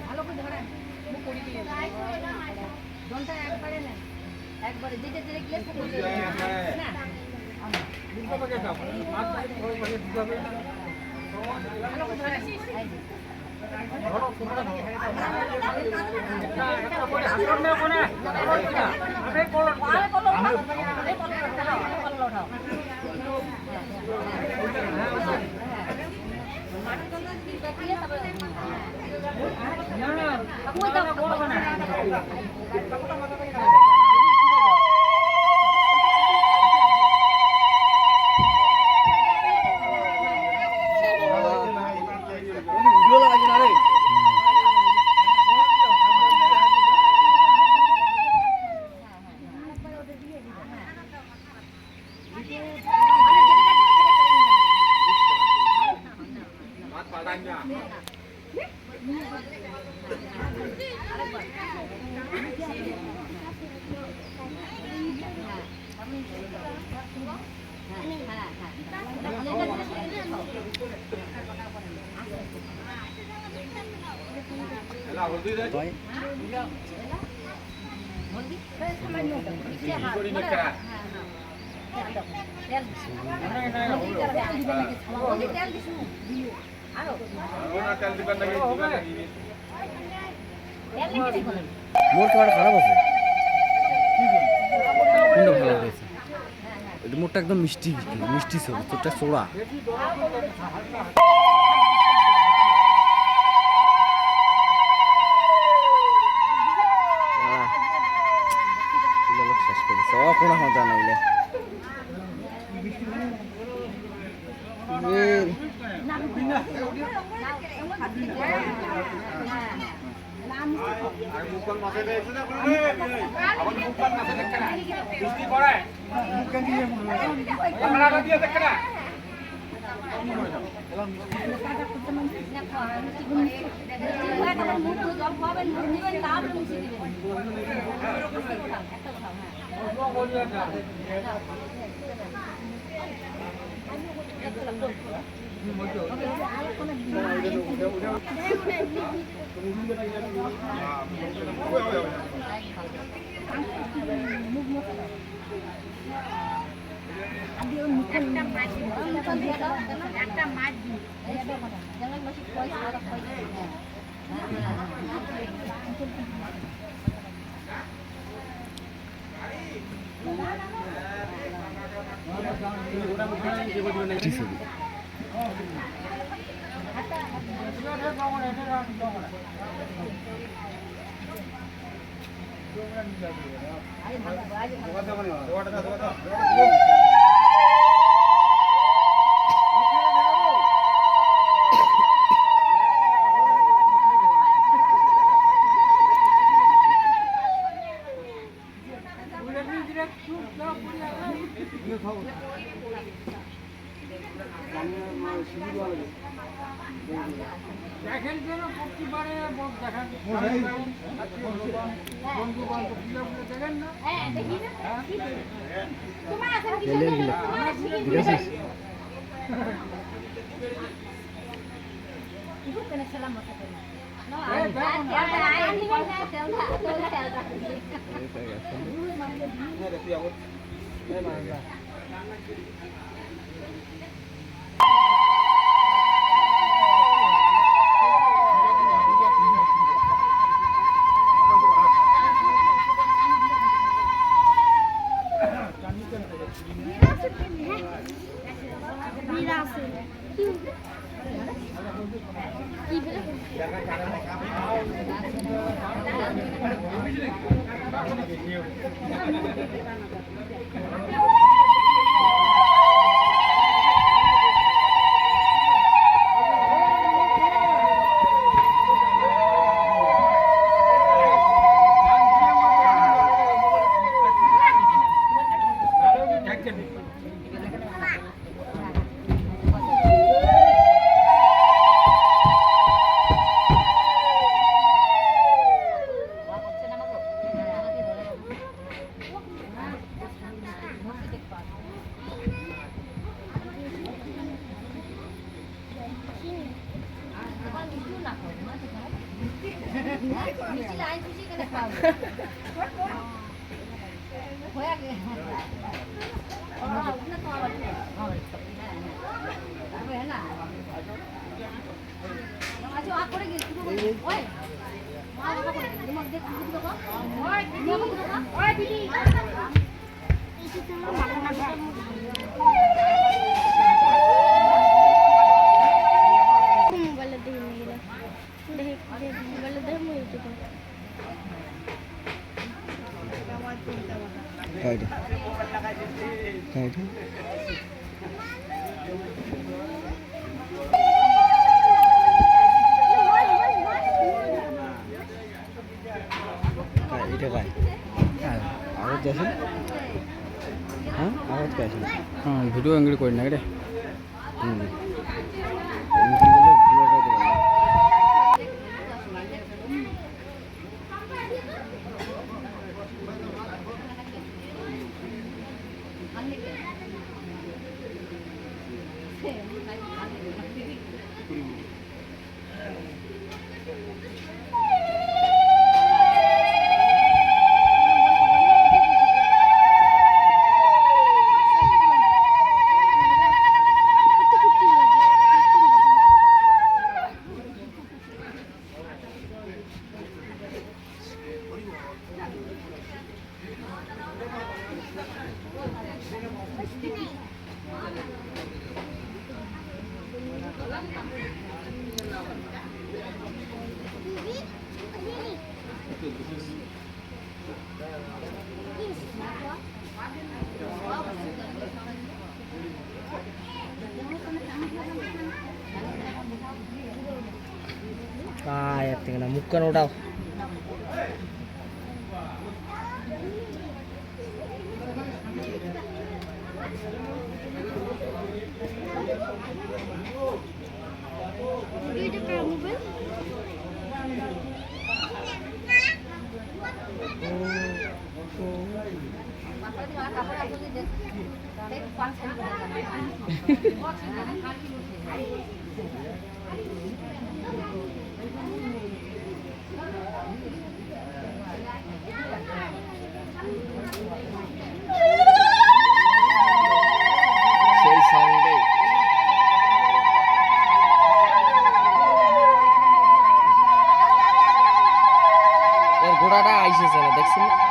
ভালো করে ধরেন মুখ করি দিয়ে জলটা একবারে নেন একবারে যেটা যেটা গ্লাস থাকে না দুটো প্যাকেট দাও মাছ ওই প্যাকেট দিতে হবে ভালো করে ধরেন ধরো তোমরা ধরো একটা করে হাত না কোনে আরে কলর আরে কলর উঠাও মাটি তোমরা কি বাকিয়ে তবে না না কই দাও বলবো না কাপড়টা মাথা থেকে দাও মোট খারাপ আছে কোনটা ভালো হয়েছে মোটটা একদম মিষ্টি মিষ্টি ছিল তোরটা সোড়া শেষ করেছে কোনো মজা নাইলে আর মুখন মাছে দিয়েছে না আবার মুখন মাছে দেখে না বৃষ্টি পড়ে মুখন দিয়ে ক্যামেরাটা দিয়ে দেখে না একটা মাছ দেখেন যেন প্রতিবারে দেখান বন্ধু বান্ধব দেখেন না মিষ্টি লাইন খুশি কেন খাও হয়ে গেছে না তো আবার হ্যাঁ না আচ্ছা আ করে গেছি ওই মা বাবা করে তোমার দেখ কিছু তো ওই দিদি কিছু তো মোবাইলে দেখে নিয়ে দেখে মোবাইলে দেখে মই ইউটিউবে কাইটা এটা কাই আওয়াজ আছে হ্যাঁ আওয়াজ কে আছে হ্যাঁ ভিডিও এঙ্গেল করি না রে হুম muka udah ঘোড়াটা আইসেছে না দেখছেন না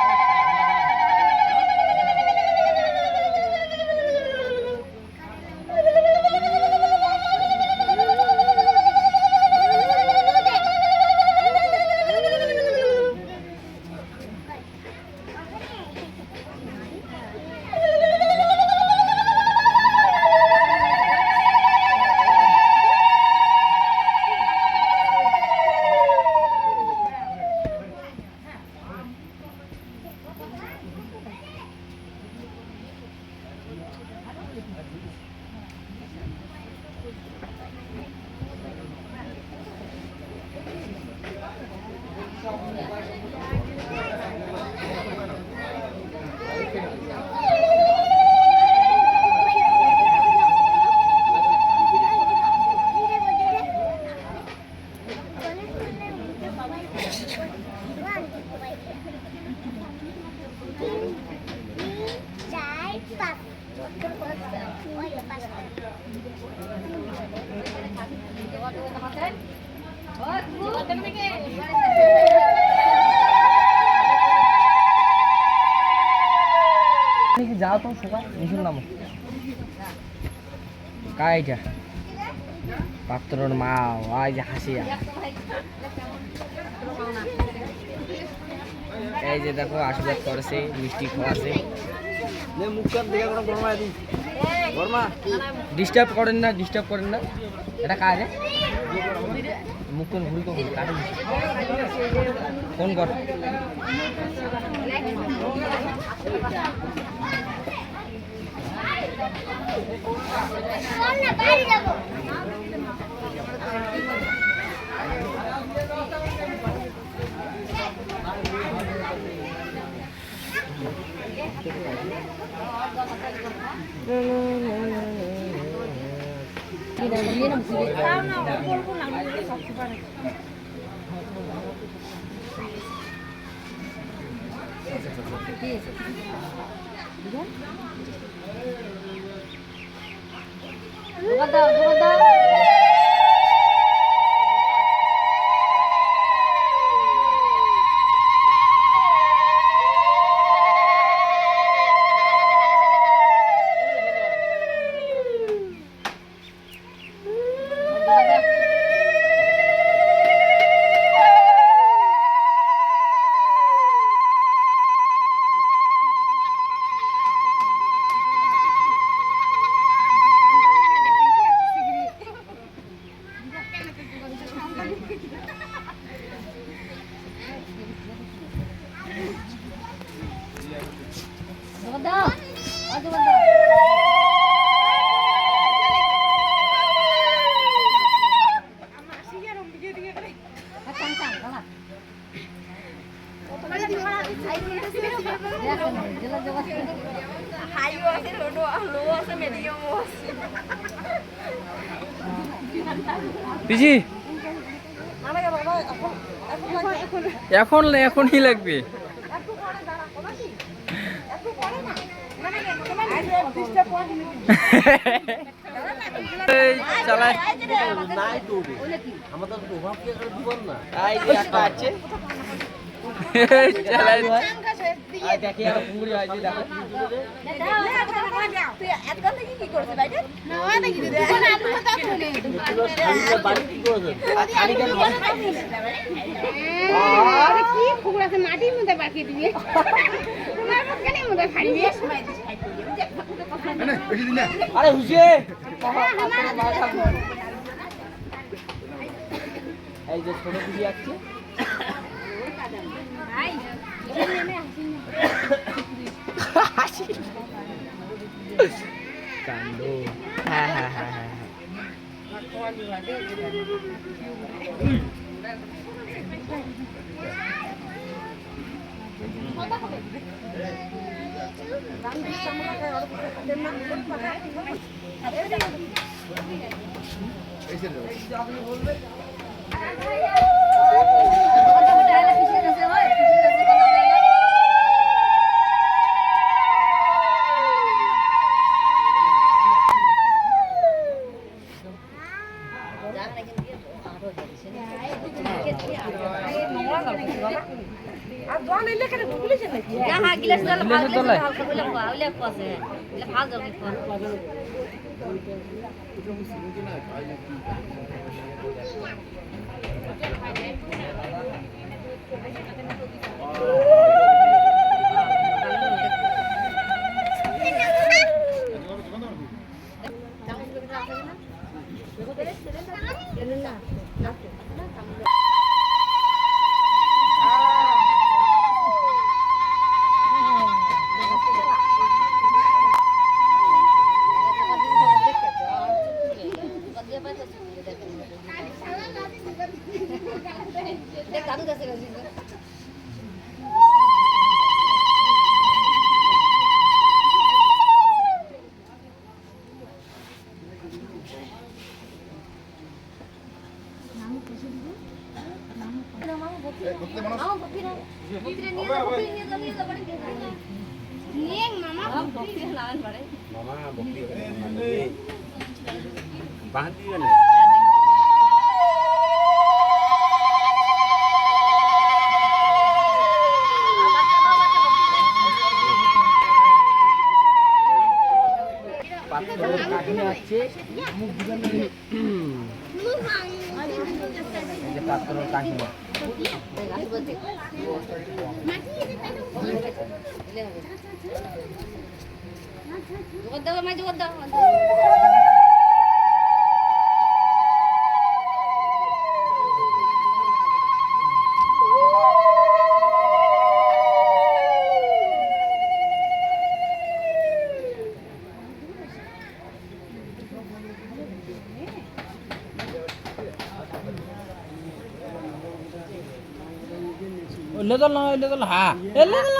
যাও তো সবাই নিশুন নাম কাইটা পাত্রর মা ওই যে হাসিয়া এই যে দেখো আশীর্বাদ করেছে মিষ্টি খাওয়াছে মুখটা দেখে কোনো গরমা দিই গরমা ডিস্টার্ব করেন না এটা কাজ মুখ কোন ভুল তো কাটেন ফোন কর কি জোগাড় দাও জোগাড় দাও জোগাড় দাও জোগাড় দাও পিজি এখন এখনই লাগবে চালায় মাটির মধ্যে পাঠিয়ে দিবে তোমার পক্ষে মধ্যে খাইবে আরে হুসে এই যে ছোট পিজি আছে কাণ্ড হ্যাঁ হ্যাঁ হ্যাঁ হ্যাঁ গিলাস ভালো লেদল না লেদল হ্যাঁ লেদল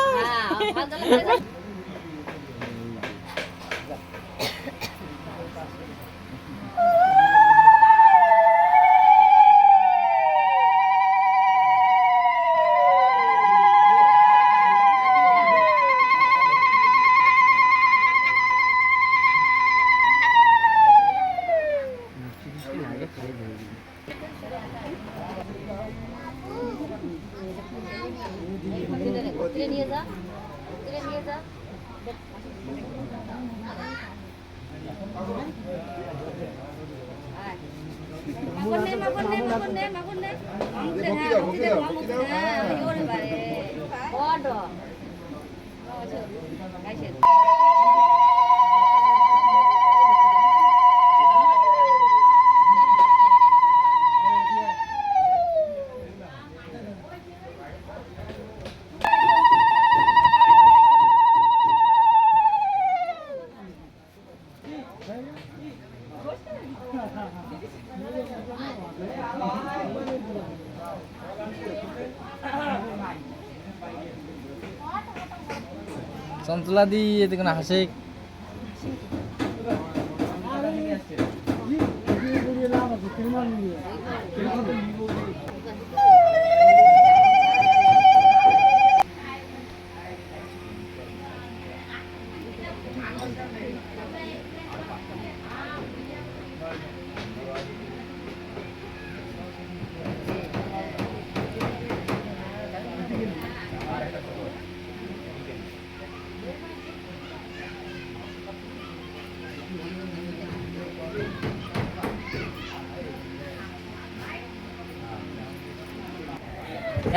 চঞ্চলা দি এদিকে না হাসে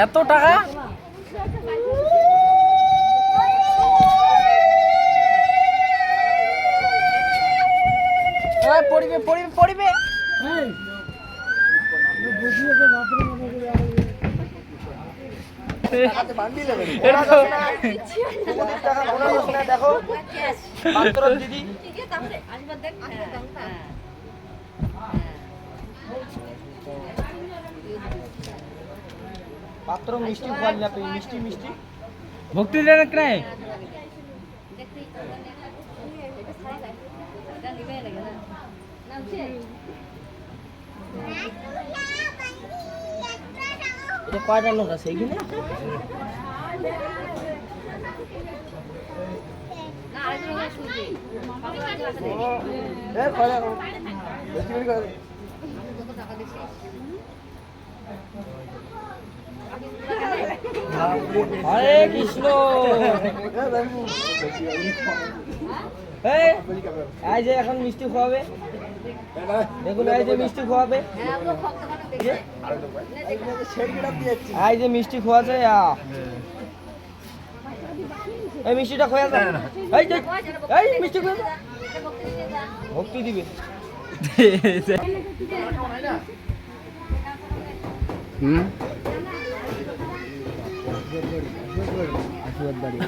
এত টাকা পড়িবে পড়িবে পড়িবে দেখো দিদি পাত্র মিষ্টি খোয়াল না তুই মিষ্টি মিষ্টি ভক্তি দেন নাই এটা কয়টা লোক আছে এখানে হরে কৃষ্ণ এই যে এখন মিষ্টি খাওয়াবে দেখুন এই যে মিষ্টি খাওয়াবে এই যে মিষ্টি খাওয়াছে এই মিষ্টিটা খোয়া যায় এই মিষ্টি খোয়া ভক্তি দিবে আশীর্বাদ বাড়ি